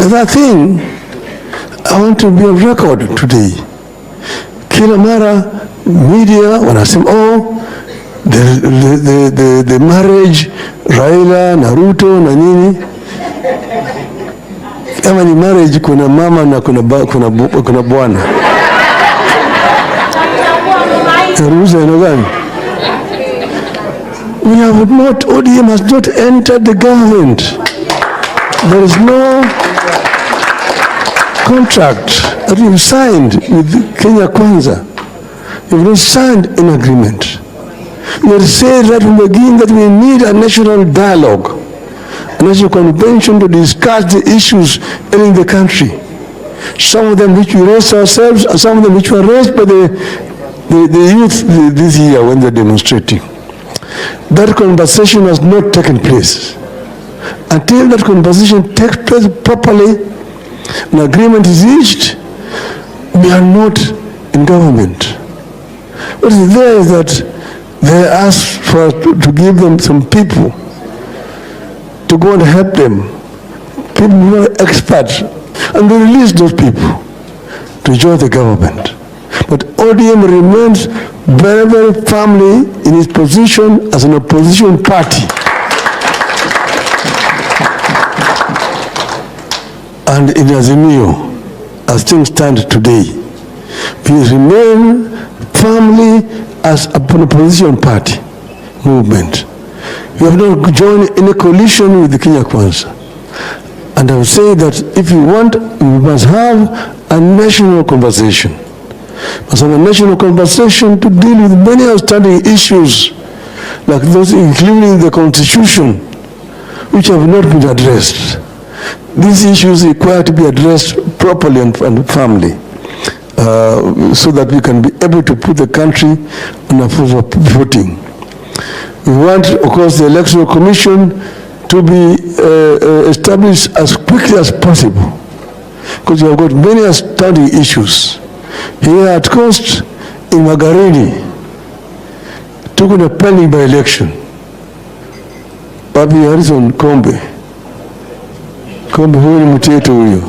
Another thing, I want to be on record today. Kila mara media wanasema the marriage Raila na RUTO na nini. Kama ni marriage kuna mama na kuna bwana. Ruhusa ina gani? We have not, ODM has not entered the government. There is no contract that we have signed with Kenya Kwanza. We have not signed an agreement. We have said that from the beginning that we need a national dialogue, a national convention to discuss the issues in the country. Some of them which we raised ourselves, and some of them which were raised by the youth this year when they're demonstrating. That conversation has not taken place. Until that conversation takes place properly, an agreement is reached, we are not in government. What is there is that they ask for us to give them some people to go and help them, people who are experts, and they release those people to join the government. But ODM remains very, very firmly in its position as an opposition party. And in Azimio, as things stand today, we remain firmly as an opposition party movement. We have not joined any coalition with the Kenya Kwanza. And I would say that if you want, we must have a national conversation. We must have a national conversation to deal with many outstanding issues, like those including the Constitution, which have not been addressed. These issues require to be addressed properly and firmly, so that we can be able to put the country on a footing. We want, of course, the Electoral Commission to be established as quickly as possible, because we have got many outstanding issues. Here at Coast, in Magarini, took on a pending by election. Papi Harrison Kombe huyu ni mteto huyo.